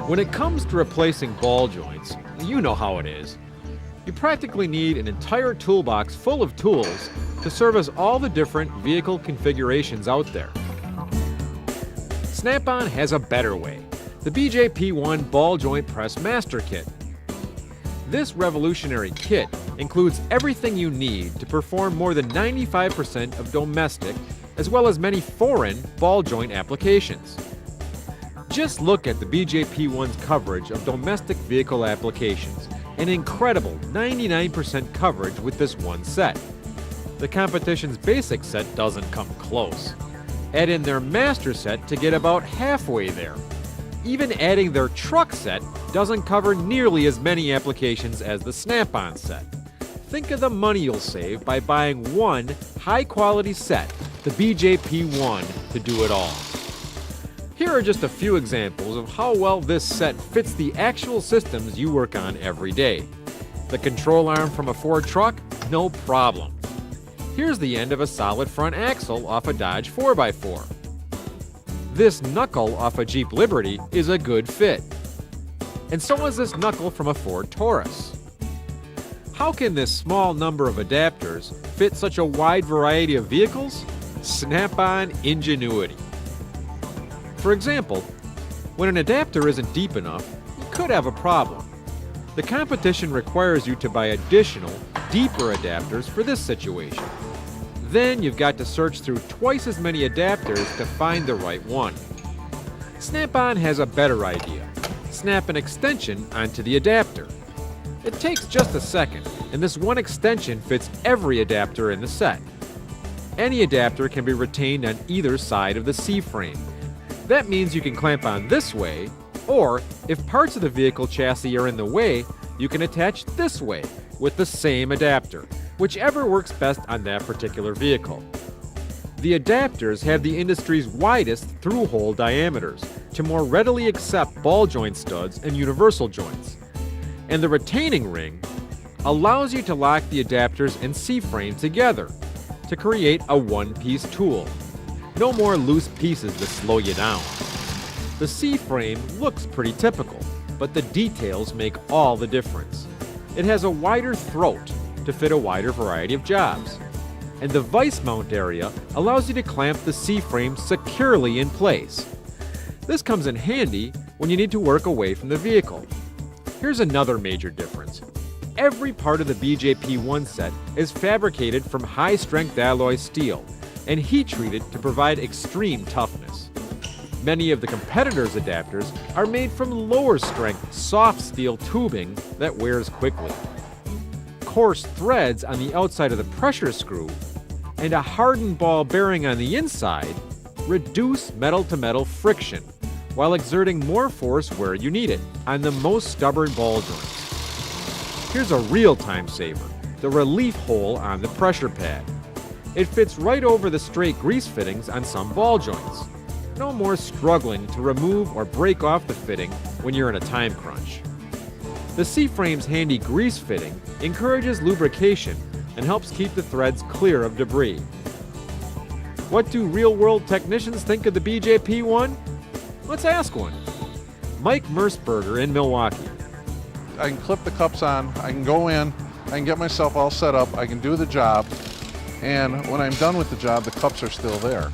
When it comes to replacing ball joints, you know how it is. You practically need an entire toolbox full of tools to service all the different vehicle configurations out there. Snap-on has a better way, the BJP1 Ball Joint Press Master Kit. This revolutionary kit includes everything you need to perform more than 95% of domestic, as well as many foreign, ball joint applications. Just look at the BJP1's coverage of domestic vehicle applications, an incredible 99% coverage with this one set. The competition's basic set doesn't come close. Add in their master set to get about halfway there. Even adding their truck set doesn't cover nearly as many applications as the Snap-on set. Think of the money you'll save by buying one high-quality set, the BJP1, to do it all. Here are just a few examples of how well this set fits the actual systems you work on every day. The control arm from a Ford truck? No problem. Here's the end of a solid front axle off a Dodge 4x4. This knuckle off a Jeep Liberty is a good fit. And so is this knuckle from a Ford Taurus. How can this small number of adapters fit such a wide variety of vehicles? Snap-on ingenuity. For example, when an adapter isn't deep enough, you could have a problem. The competition requires you to buy additional, deeper adapters for this situation. Then you've got to search through twice as many adapters to find the right one. Snap-on has a better idea. Snap an extension onto the adapter. It takes just a second, and this one extension fits every adapter in the set. Any adapter can be retained on either side of the C-frame. That means you can clamp on this way, or if parts of the vehicle chassis are in the way, you can attach this way with the same adapter, whichever works best on that particular vehicle. The adapters have the industry's widest through-hole diameters to more readily accept ball joint studs and universal joints. And the retaining ring allows you to lock the adapters and C-frame together to create a one-piece tool. No more loose pieces that slow you down. The C-frame looks pretty typical, but the details make all the difference. It has a wider throat to fit a wider variety of jobs. And the vice mount area allows you to clamp the C-frame securely in place. This comes in handy when you need to work away from the vehicle. Here's another major difference. Every part of the BJP1 set is fabricated from high-strength alloy steel and heat-treated to provide extreme toughness. Many of the competitors' adapters are made from lower-strength soft steel tubing that wears quickly. Coarse threads on the outside of the pressure screw and a hardened ball bearing on the inside reduce metal-to-metal friction while exerting more force where you need it, on the most stubborn ball joints. Here's a real time saver, the relief hole on the pressure pad. It fits right over the straight grease fittings on some ball joints. No more struggling to remove or break off the fitting when you're in a time crunch. The C-frame's handy grease fitting encourages lubrication and helps keep the threads clear of debris. What do real-world technicians think of the BJP1? Let's ask one. Mike Mersberger in Milwaukee. I can clip the cups on, I can go in, I can get myself all set up, I can do the job, and when I'm done with the job, the cups are still there.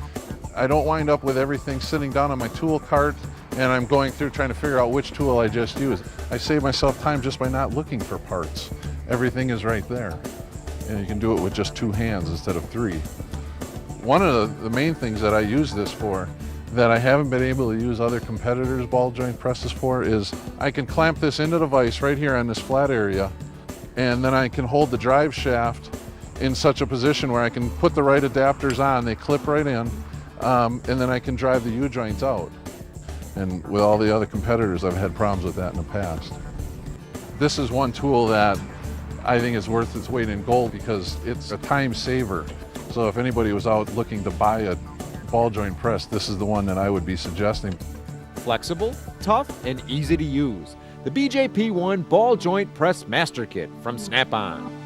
I don't wind up with everything sitting down on my tool cart and I'm going through trying to figure out which tool I just used. I save myself time just by not looking for parts. Everything is right there. And you can do it with just 2 hands instead of 3. One of the main things that I use this for that I haven't been able to use other competitors' ball joint presses for is I can clamp this into the vise right here on this flat area, and then I can hold the drive shaft in such a position where I can put the right adapters on, they clip right in, and then I can drive the U-joints out. And with all the other competitors, I've had problems with that in the past. This is one tool that I think is worth its weight in gold because it's a time saver. So if anybody was out looking to buy a ball joint press, this is the one that I would be suggesting. Flexible, tough, and easy to use. The BJP1 Ball Joint Press Master Kit from Snap-on.